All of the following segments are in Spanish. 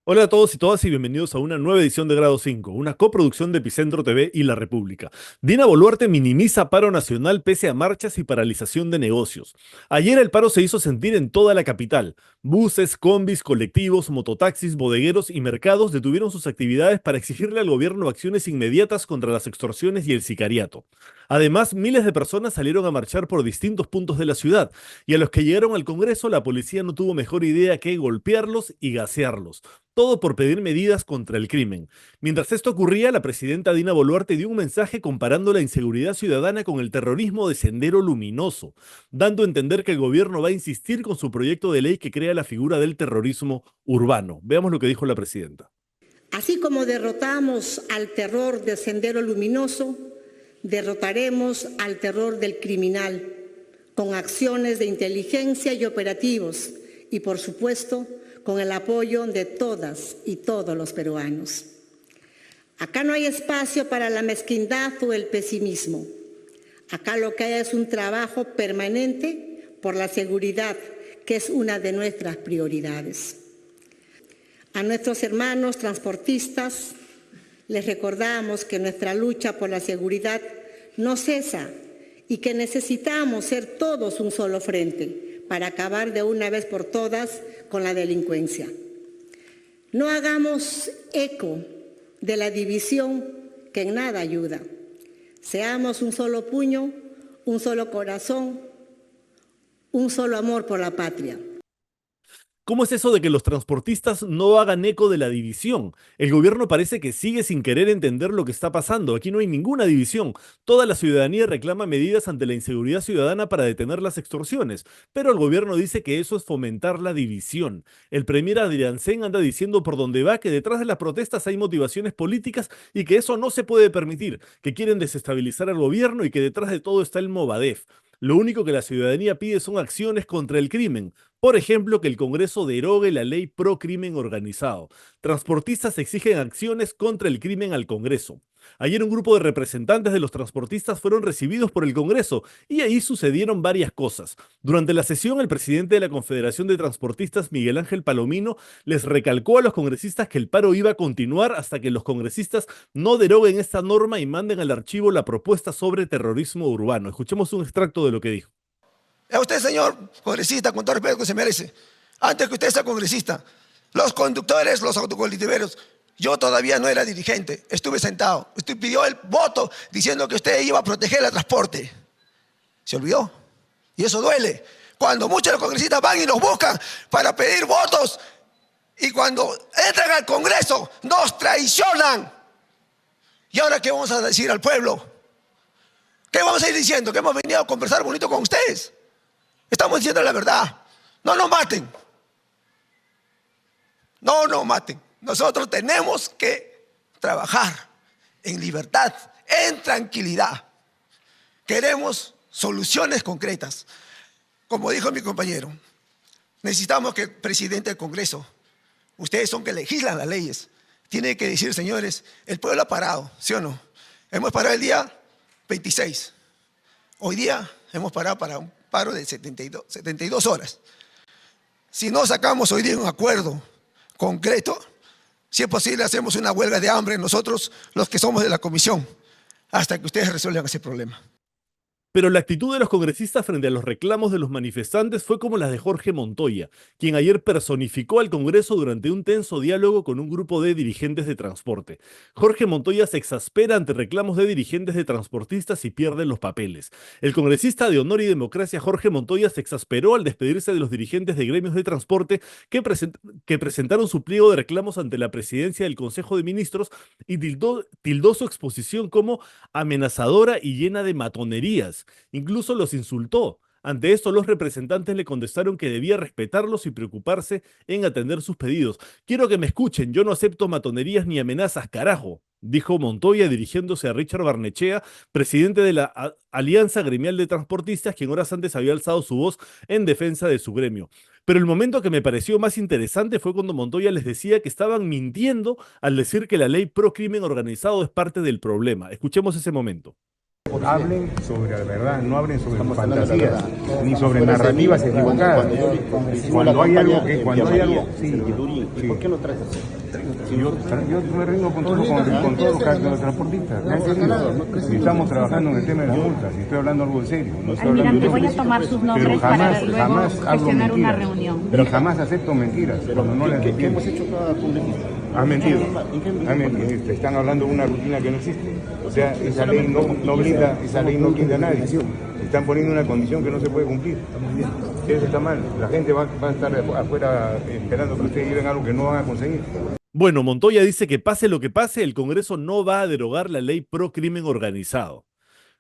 Hola a todos y todas y bienvenidos a una nueva edición de Grado 5, una coproducción de Epicentro TV y La República. Dina Boluarte minimiza paro nacional pese a marchas y paralización de negocios. Ayer el paro se hizo sentir en toda la capital. Buses, combis, colectivos, mototaxis, bodegueros y mercados detuvieron sus actividades para exigirle al gobierno acciones inmediatas contra las extorsiones y el sicariato. Además, miles de personas salieron a marchar por distintos puntos de la ciudad y a los que llegaron al Congreso la policía no tuvo mejor idea que golpearlos y gasearlos, todo por pedir medidas contra el crimen. Mientras esto ocurría, la presidenta Dina Boluarte dio un mensaje comparando la inseguridad ciudadana con el terrorismo de Sendero Luminoso, dando a entender que el gobierno va a insistir con su proyecto de ley que crea la figura del terrorismo urbano. Veamos lo que dijo la presidenta. Así como derrotamos al terror del Sendero Luminoso, derrotaremos al terror del criminal con acciones de inteligencia y operativos y, por supuesto, con el apoyo de todas y todos los peruanos. Acá no hay espacio para la mezquindad o el pesimismo. Acá lo que hay es un trabajo permanente por la seguridad, que es una de nuestras prioridades. A nuestros hermanos transportistas les recordamos que nuestra lucha por la seguridad no cesa y que necesitamos ser todos un solo frente para acabar de una vez por todas con la delincuencia. No hagamos eco de la división que en nada ayuda. Seamos un solo puño, un solo corazón, un solo amor por la patria. ¿Cómo es eso de que los transportistas no hagan eco de la división? El gobierno parece que sigue sin querer entender lo que está pasando. Aquí no hay ninguna división. Toda la ciudadanía reclama medidas ante la inseguridad ciudadana para detener las extorsiones, pero el gobierno dice que eso es fomentar la división. El premier Adriancén anda diciendo por donde va que detrás de las protestas hay motivaciones políticas y que eso no se puede permitir, que quieren desestabilizar al gobierno y que detrás de todo está el Movadef. Lo único que la ciudadanía pide son acciones contra el crimen. Por ejemplo, que el Congreso derogue la ley pro crimen organizado. Transportistas exigen acciones contra el crimen al Congreso. Ayer un grupo de representantes de los transportistas fueron recibidos por el Congreso y ahí sucedieron varias cosas. Durante la sesión, el presidente de la Confederación de Transportistas, Miguel Ángel Palomino, les recalcó a los congresistas que el paro iba a continuar hasta que los congresistas no deroguen esta norma y manden al archivo la propuesta sobre terrorismo urbano. Escuchemos un extracto de lo que dijo. A usted, señor congresista, con todo el respeto que se merece, antes que usted sea congresista, los conductores, los autocolectiveros, yo todavía no era dirigente, estuve sentado. Usted pidió el voto diciendo que usted iba a proteger el transporte. Se olvidó. Y eso duele. Cuando muchos de los congresistas van y nos buscan para pedir votos y cuando entran al Congreso nos traicionan. ¿Y ahora qué vamos a decir al pueblo? ¿Qué vamos a ir diciendo? Que hemos venido a conversar bonito con ustedes. Estamos diciendo la verdad. No nos maten. No nos maten. Nosotros tenemos que trabajar en libertad, en tranquilidad. Queremos soluciones concretas. Como dijo mi compañero, necesitamos que el presidente del Congreso, ustedes son que legislan las leyes, tiene que decir, señores, el pueblo ha parado, ¿sí o no? Hemos parado el día 26. Hoy día hemos parado para un paro de 72 horas. Si no sacamos hoy día un acuerdo concreto, si es posible hacemos una huelga de hambre nosotros, los que somos de la comisión, hasta que ustedes resuelvan ese problema. Pero la actitud de los congresistas frente a los reclamos de los manifestantes fue como las de Jorge Montoya, quien ayer personificó al Congreso durante un tenso diálogo con un grupo de dirigentes de transporte. Jorge Montoya se exaspera ante reclamos de dirigentes de transportistas y pierde los papeles. El congresista de Honor y Democracia Jorge Montoya se exasperó al despedirse de los dirigentes de gremios de transporte que presentaron su pliego de reclamos ante la presidencia del Consejo de Ministros y tildó su exposición como amenazadora y llena de matonerías. Incluso los insultó. Ante esto, los representantes le contestaron que debía respetarlos y preocuparse en atender sus pedidos. Quiero que me escuchen, yo no acepto matonerías ni amenazas, carajo, dijo Montoya dirigiéndose a Richard Barnechea, presidente de la Alianza Gremial de Transportistas, quien horas antes había alzado su voz en defensa de su gremio. Pero el momento que me pareció más interesante fue cuando Montoya les decía que estaban mintiendo al decir que la ley pro crimen organizado es parte del problema. Escuchemos ese momento. Hablen sobre la verdad, no hablen sobre fantasías, ni sobre narrativas equivocadas. Cuando hay algo que... ¿Por qué lo traes así? Yo me rindo con todos los transportistas. Si estamos trabajando en el tema de las multas, y estoy hablando algo en serio. No estoy hablando te voy a tomar sus nombres para luego gestionar una reunión. Pero jamás acepto mentiras cuando no las entiendo. ¿Qué hemos hecho cada congresista? Has mentido. Te están hablando de una rutina que no existe. O sea, esa ley no blinda, esa ley no blinda a nadie. Están poniendo una condición que no se puede cumplir. Eso está mal. La gente va a estar afuera esperando que ustedes lleven algo que no van a conseguir. Bueno, Montoya dice que pase lo que pase, el Congreso no va a derogar la ley pro crimen organizado.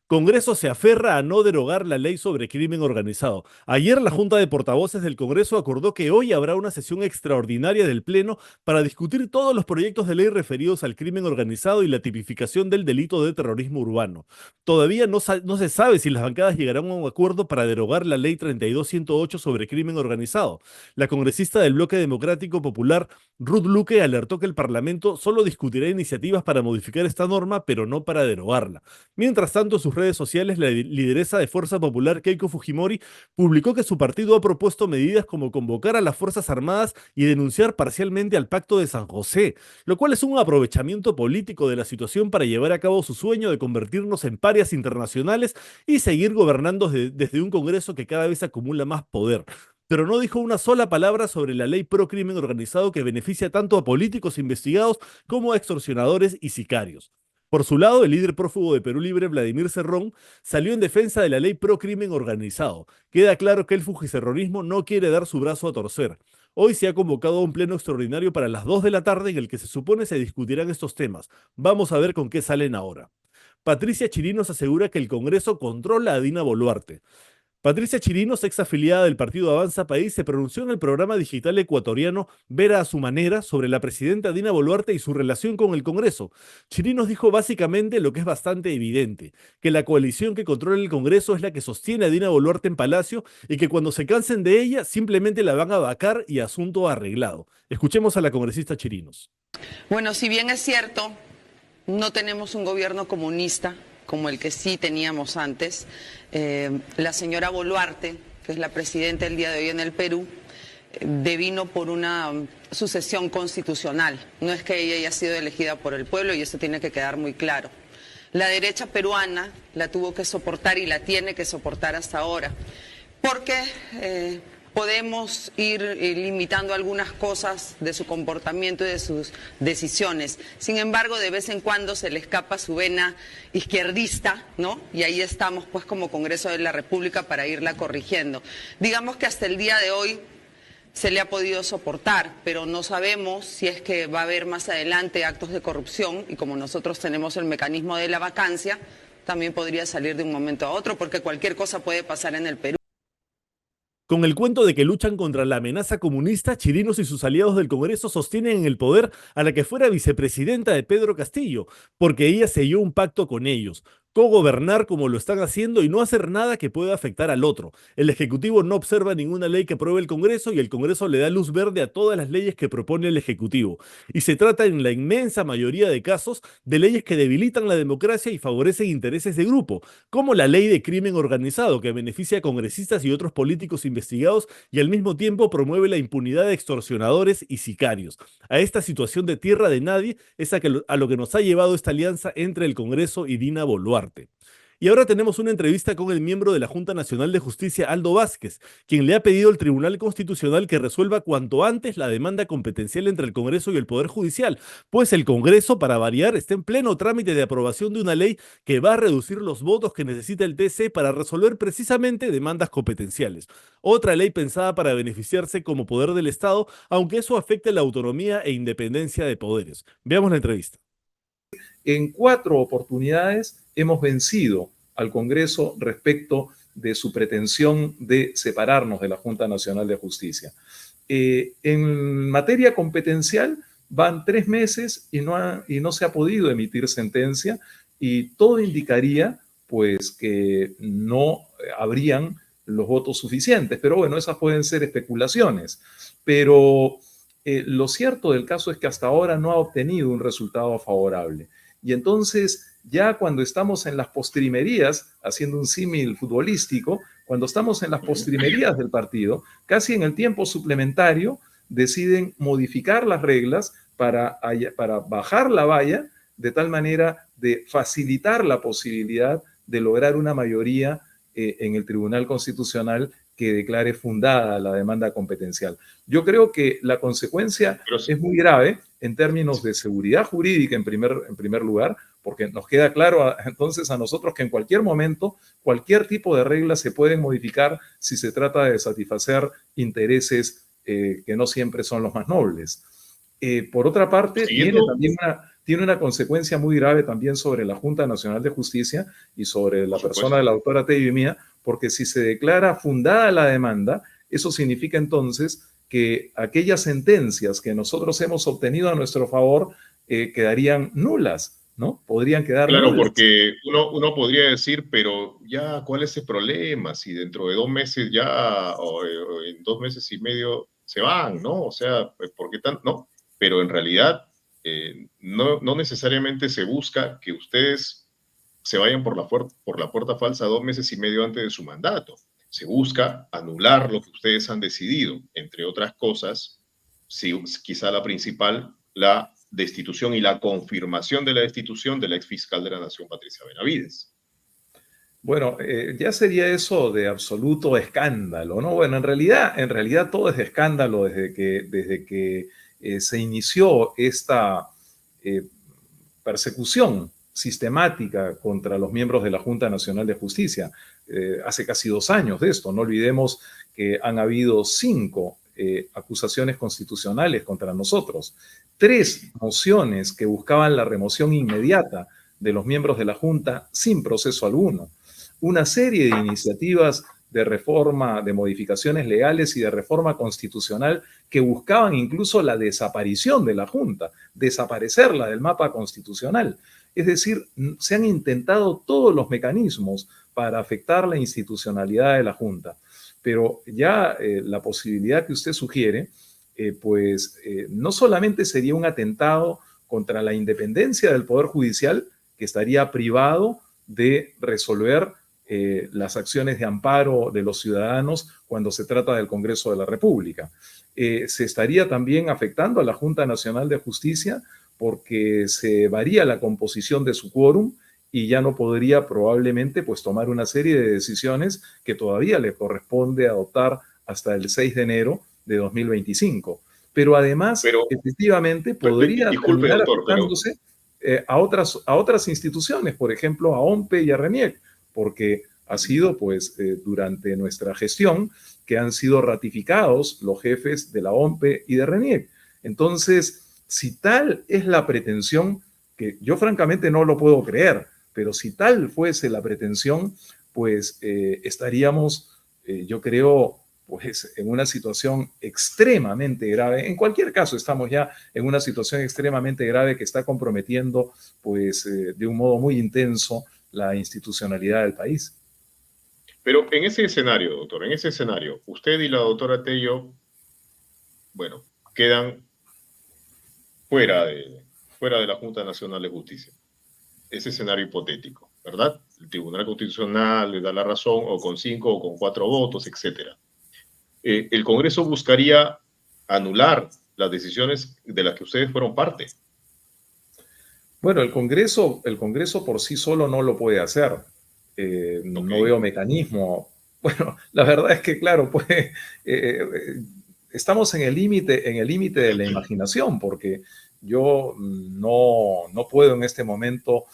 Congreso se aferra a no derogar la ley sobre crimen organizado. Ayer la Junta de Portavoces del Congreso acordó que hoy habrá una sesión extraordinaria del Pleno para discutir todos los proyectos de ley referidos al crimen organizado y la tipificación del delito de terrorismo urbano. Todavía no se sabe si las bancadas llegarán a un acuerdo para derogar la ley 32108 sobre crimen organizado. La congresista del Bloque Democrático Popular, Ruth Luque, alertó que el Parlamento solo discutirá iniciativas para modificar esta norma, pero no para derogarla. Mientras tanto, sus redes sociales, la lideresa de Fuerza Popular, Keiko Fujimori, publicó que su partido ha propuesto medidas como convocar a las Fuerzas Armadas y denunciar parcialmente al Pacto de San José, lo cual es un aprovechamiento político de la situación para llevar a cabo su sueño de convertirnos en parias internacionales y seguir gobernando desde un Congreso que cada vez acumula más poder. Pero no dijo una sola palabra sobre la ley pro crimen organizado que beneficia tanto a políticos investigados como a extorsionadores y sicarios. Por su lado, el líder prófugo de Perú Libre, Vladimir Cerrón, salió en defensa de la ley pro crimen organizado. Queda claro que el fujicerrorismo no quiere dar su brazo a torcer. Hoy se ha convocado a un pleno extraordinario para las 2 de la tarde en el que se supone se discutirán estos temas. Vamos a ver con qué salen ahora. Patricia Chirinos asegura que el Congreso controla a Dina Boluarte. Patricia Chirinos, ex afiliada del partido Avanza País, se pronunció en el programa digital ecuatoriano Vera a su manera sobre la presidenta Dina Boluarte y su relación con el Congreso. Chirinos dijo básicamente lo que es bastante evidente, que la coalición que controla el Congreso es la que sostiene a Dina Boluarte en Palacio y que cuando se cansen de ella simplemente la van a vacar y asunto arreglado. Escuchemos a la congresista Chirinos. Bueno, si bien es cierto, no tenemos un gobierno comunista como el que sí teníamos antes. La señora Boluarte, que es la presidenta el día de hoy en el Perú, devino por una sucesión constitucional. No es que ella haya sido elegida por el pueblo y eso tiene que quedar muy claro. La derecha peruana la tuvo que soportar y la tiene que soportar hasta ahora, porque podemos ir limitando algunas cosas de su comportamiento y de sus decisiones. Sin embargo, de vez en cuando se le escapa su vena izquierdista, ¿no? Y ahí estamos, pues, como Congreso de la República para irla corrigiendo. Digamos que hasta el día de hoy se le ha podido soportar, pero no sabemos si es que va a haber más adelante actos de corrupción y como nosotros tenemos el mecanismo de la vacancia, también podría salir de un momento a otro, porque cualquier cosa puede pasar en el Perú. Con el cuento de que luchan contra la amenaza comunista, Chirinos y sus aliados del Congreso sostienen en el poder a la que fuera vicepresidenta de Pedro Castillo, porque ella selló un pacto con ellos. Cogobernar como lo están haciendo y no hacer nada que pueda afectar al otro. El Ejecutivo no observa ninguna ley que apruebe el Congreso y el Congreso le da luz verde a todas las leyes que propone el Ejecutivo. Y se trata en la inmensa mayoría de casos de leyes que debilitan la democracia y favorecen intereses de grupo, como la ley de crimen organizado que beneficia a congresistas y otros políticos investigados y al mismo tiempo promueve la impunidad de extorsionadores y sicarios. A esta situación de tierra de nadie es a lo que nos ha llevado esta alianza entre el Congreso y Dina Boluarte. Y ahora tenemos una entrevista con el miembro de la Junta Nacional de Justicia, Aldo Vázquez, quien le ha pedido al Tribunal Constitucional que resuelva cuanto antes la demanda competencial entre el Congreso y el Poder Judicial, pues el Congreso, para variar, está en pleno trámite de aprobación de una ley que va a reducir los votos que necesita el TC para resolver precisamente demandas competenciales. Otra ley pensada para beneficiarse como poder del Estado, aunque eso afecte la autonomía e independencia de poderes. Veamos la entrevista. En 4 oportunidades hemos vencido al Congreso respecto de su pretensión de separarnos de la Junta Nacional de Justicia. En materia competencial van 3 meses y no se ha podido emitir sentencia y todo indicaría pues que no habrían los votos suficientes. Pero bueno, esas pueden ser especulaciones. Pero lo cierto del caso es que hasta ahora no ha obtenido un resultado favorable. Y entonces, ya cuando estamos en las postrimerías, haciendo un símil futbolístico, cuando estamos en las postrimerías del partido, casi en el tiempo suplementario, deciden modificar las reglas para bajar la valla de tal manera de facilitar la posibilidad de lograr una mayoría en el Tribunal Constitucional que declare fundada la demanda competencial. Yo creo que la consecuencia es muy grave en términos de seguridad jurídica en primer lugar, porque nos queda claro entonces a nosotros que en cualquier momento cualquier tipo de reglas se pueden modificar si se trata de satisfacer intereses que no siempre son los más nobles. Por otra parte, tiene una consecuencia muy grave también sobre la Junta Nacional de Justicia y sobre la persona de la doctora Tello y mía, porque si se declara fundada la demanda, eso significa entonces que aquellas sentencias que nosotros hemos obtenido a nuestro favor quedarían nulas, ¿no? Podrían quedar Claro, nulas. porque uno podría decir, pero ya, ¿cuál es el problema? Si dentro de 2 meses ya, o en 2 meses y medio se van, ¿no? O sea, ¿por qué tan? No, pero en realidad no necesariamente se busca que ustedes se vayan por la puerta falsa 2 meses y medio antes de su mandato. Se busca anular lo que ustedes han decidido, entre otras cosas, quizá la principal, la destitución y la confirmación de la destitución de la exfiscal de la Nación, Patricia Benavides. Bueno, ya sería eso de absoluto escándalo, ¿no? Bueno, en realidad todo es de escándalo desde que se inició esta persecución sistemática contra los miembros de la Junta Nacional de Justicia. Hace casi 2 años de esto. No olvidemos que han habido 5 acusaciones constitucionales contra nosotros, 3 mociones que buscaban la remoción inmediata de los miembros de la Junta sin proceso alguno, una serie de iniciativas de reforma, de modificaciones legales y de reforma constitucional que buscaban incluso la desaparición de la Junta, desaparecerla del mapa constitucional. Es decir, se han intentado todos los mecanismos para afectar la institucionalidad de la Junta. Pero ya la posibilidad que usted sugiere, no solamente sería un atentado contra la independencia del Poder Judicial, que estaría privado de resolver las acciones de amparo de los ciudadanos cuando se trata del Congreso de la República. Se estaría también afectando a la Junta Nacional de Justicia porque se varía la composición de su quórum y ya no podría probablemente tomar una serie de decisiones que todavía le corresponde adoptar hasta el 6 de enero de 2025. Pero además, efectivamente, podría terminar afectándose a otras instituciones, por ejemplo, a OMPE y a RENIEC, porque ha sido, durante nuestra gestión que han sido ratificados los jefes de la OMPE y de RENIEC. Entonces, si tal es la pretensión, que yo francamente no lo puedo creer, pero si tal fuese la pretensión, estaríamos, yo creo, en una situación extremadamente grave. En cualquier caso, estamos ya en una situación extremadamente grave que está comprometiendo, de un modo muy intenso, la institucionalidad del país. Pero en ese escenario, doctor, usted y la doctora Tello, quedan fuera de la Junta Nacional de Justicia. Ese escenario hipotético, ¿verdad? El Tribunal Constitucional le da la razón, o con 5 o con 4 votos, etc. El Congreso buscaría anular las decisiones de las que ustedes fueron parte. Bueno, el Congreso por sí solo no lo puede hacer. No veo mecanismo. Bueno, la verdad es que, claro, estamos en el límite de la imaginación, porque yo no puedo en este momento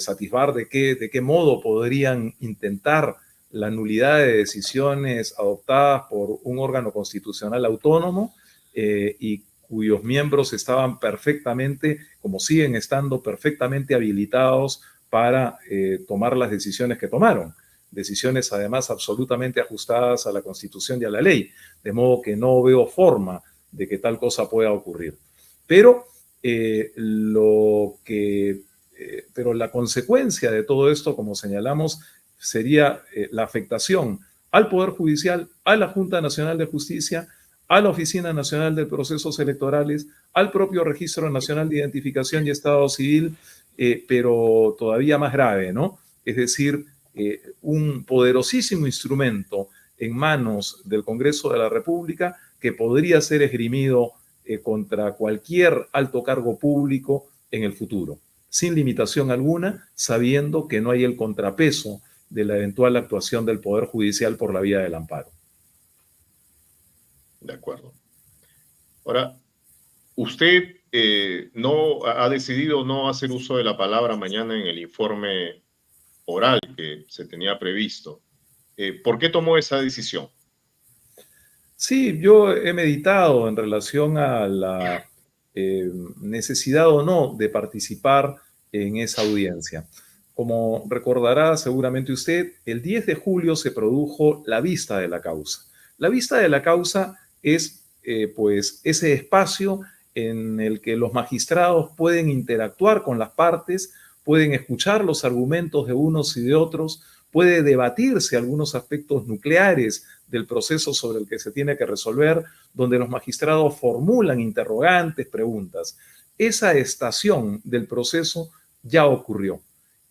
atisbar de qué modo podrían intentar la nulidad de decisiones adoptadas por un órgano constitucional autónomo y cuyos miembros estaban perfectamente, como siguen estando, perfectamente habilitados para tomar las decisiones que tomaron. Decisiones además absolutamente ajustadas a la Constitución y a la ley, de modo que no veo forma de que tal cosa pueda ocurrir. Pero la consecuencia de todo esto, como señalamos, sería la afectación al Poder Judicial, a la Junta Nacional de Justicia, a la Oficina Nacional de Procesos Electorales, al propio Registro Nacional de Identificación y Estado Civil, pero todavía más grave, ¿no? Es decir, un poderosísimo instrumento en manos del Congreso de la República que podría ser esgrimido contra cualquier alto cargo público en el futuro, sin limitación alguna, sabiendo que no hay el contrapeso de la eventual actuación del Poder Judicial por la vía del amparo. De acuerdo. Ahora, usted no ha decidido no hacer uso de la palabra mañana en el informe oral que se tenía previsto. ¿Por qué tomó esa decisión? Sí, yo he meditado en relación a la necesidad o no de participar en esa audiencia. Como recordará seguramente usted, el 10 de julio se produjo la vista de la causa. La vista de la causa es pues ese espacio en el que los magistrados pueden interactuar con las partes, pueden escuchar los argumentos de unos y de otros, puede debatirse algunos aspectos nucleares del proceso sobre el que se tiene que resolver, donde los magistrados formulan interrogantes, preguntas. Esa estación del proceso ya ocurrió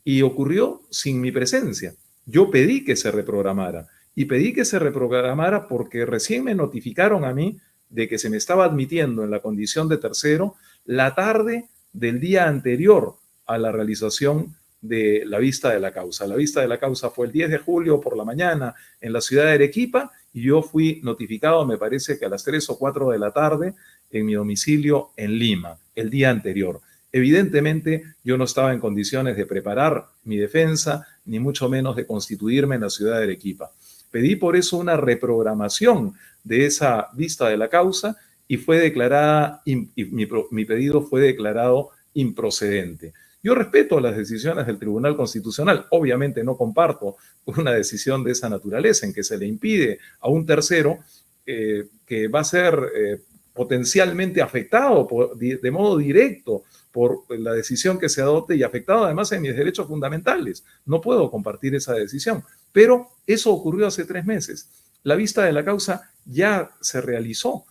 y ocurrió sin mi presencia. Yo pedí que se reprogramara y pedí que se reprogramara porque recién me notificaron a mí de que se me estaba admitiendo en la condición de tercero la tarde del día anterior a la realización de la vista de la causa. La vista de la causa fue el 10 de julio por la mañana en la ciudad de Arequipa y yo fui notificado, me parece que a las 3 o 4 de la tarde en mi domicilio en Lima, el día anterior. Evidentemente, yo no estaba en condiciones de preparar mi defensa, ni mucho menos de constituirme en la ciudad de Arequipa. Pedí por eso una reprogramación de esa vista de la causa y fue declarada, mi pedido fue declarado improcedente. Yo respeto las decisiones del Tribunal Constitucional. Obviamente no comparto una decisión de esa naturaleza en que se le impide a un tercero que va a ser potencialmente afectado de modo directo por la decisión que se adopte y afectado además en mis derechos fundamentales. No puedo compartir esa decisión. Pero eso ocurrió hace 3 meses. La vista de la causa ya se realizó.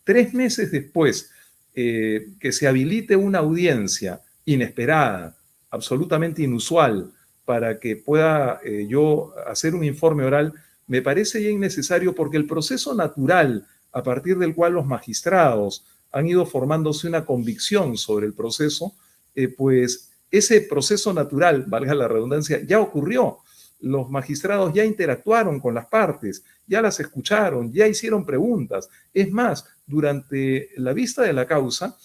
3 meses después que se habilite una audiencia inesperada, absolutamente inusual, para que pueda yo hacer un informe oral, me parece ya innecesario porque el proceso natural a partir del cual los magistrados han ido formándose una convicción sobre el proceso, pues ese proceso natural, valga la redundancia, ya ocurrió. Los magistrados ya interactuaron con las partes, ya las escucharon, ya hicieron preguntas. Es más, durante la vista de la causa,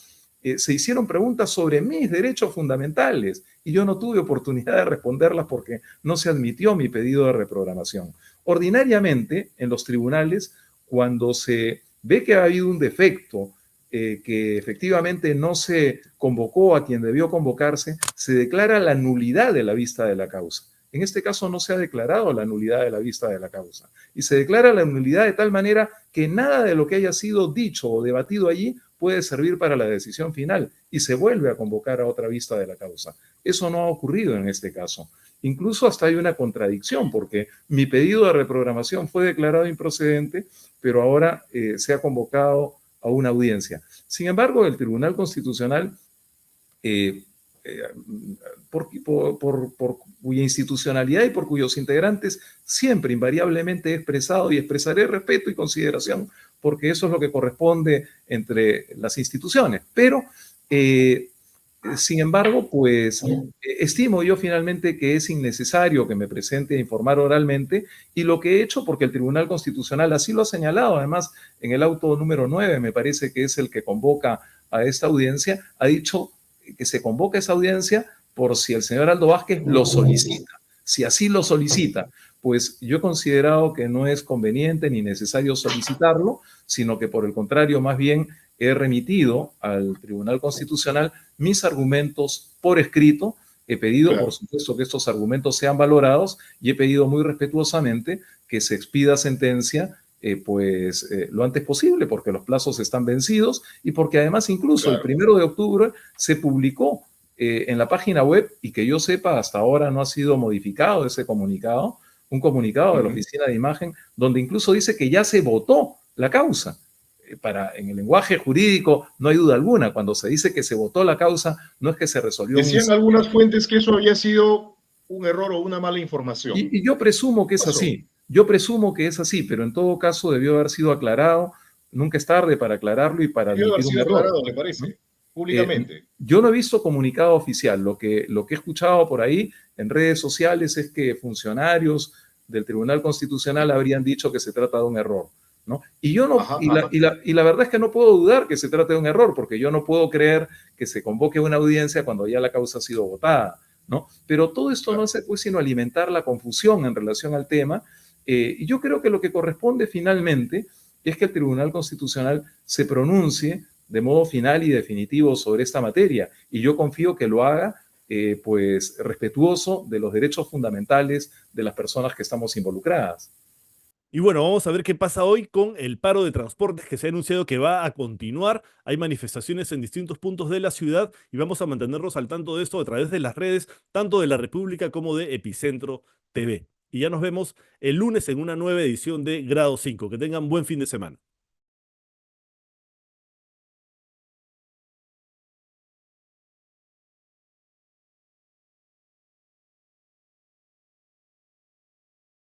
se hicieron preguntas sobre mis derechos fundamentales y yo no tuve oportunidad de responderlas porque no se admitió mi pedido de reprogramación. Ordinariamente, en los tribunales, cuando se ve que ha habido un defecto, que efectivamente no se convocó a quien debió convocarse, se declara la nulidad de la vista de la causa. En este caso no se ha declarado la nulidad de la vista de la causa y se declara la nulidad de tal manera que nada de lo que haya sido dicho o debatido allí puede servir para la decisión final y se vuelve a convocar a otra vista de la causa. Eso no ha ocurrido en este caso. Incluso hasta hay una contradicción porque mi pedido de reprogramación fue declarado improcedente, pero ahora se ha convocado a una audiencia. Sin embargo, el Tribunal Constitucional, por cuya institucionalidad y por cuyos integrantes siempre invariablemente he expresado y expresaré respeto y consideración, porque eso es lo que corresponde entre las instituciones. Pero, sin embargo, pues estimo yo finalmente que es innecesario que me presente a informar oralmente y lo que he hecho, porque el Tribunal Constitucional así lo ha señalado, además en el auto número 9, me parece que es el que convoca a esta audiencia, ha dicho que se convoca esa audiencia por si el señor Aldo Vázquez lo solicita. Si así lo solicita, pues yo he considerado que no es conveniente ni necesario solicitarlo, sino que por el contrario, más bien he remitido al Tribunal Constitucional mis argumentos por escrito. He pedido, por supuesto, que estos argumentos sean valorados y he pedido muy respetuosamente que se expida sentencia lo antes posible, porque los plazos están vencidos y porque además incluso el 1 de octubre se publicó en la página web y que yo sepa hasta ahora no ha sido modificado ese comunicado, un comunicado de la Oficina de Imagen donde incluso dice que ya se votó la causa. en el lenguaje jurídico no hay duda alguna. Cuando se dice que se votó la causa, no es que se resolvió. Decían algunas fuentes que eso había sido un error o una mala información. Y yo presumo que es así. Yo presumo que es así, pero en todo caso debió haber sido aclarado. Nunca es tarde para aclararlo y para Debió haber admitir sido un error, aclarado, ¿le parece? ¿no? Públicamente. Yo no he visto comunicado oficial. Lo que he escuchado por ahí en redes sociales es que funcionarios del Tribunal Constitucional habrían dicho que se trata de un error, ¿no? Y yo no, y la verdad es que no puedo dudar que se trate de un error, porque yo no puedo creer que se convoque una audiencia cuando ya la causa ha sido votada, ¿no? Pero todo esto no hace pues sino alimentar la confusión en relación al tema, y yo creo que lo que corresponde finalmente es que el Tribunal Constitucional se pronuncie de modo final y definitivo sobre esta materia, y yo confío que lo haga pues respetuoso de los derechos fundamentales de las personas que estamos involucradas. Y bueno, vamos a ver qué pasa hoy con el paro de transportes que se ha anunciado que va a continuar. Hay manifestaciones en distintos puntos de la ciudad y vamos a mantenernos al tanto de esto a través de las redes, tanto de la República como de Epicentro TV. Y ya nos vemos el lunes en una nueva edición de Grado 5. Que tengan buen fin de semana.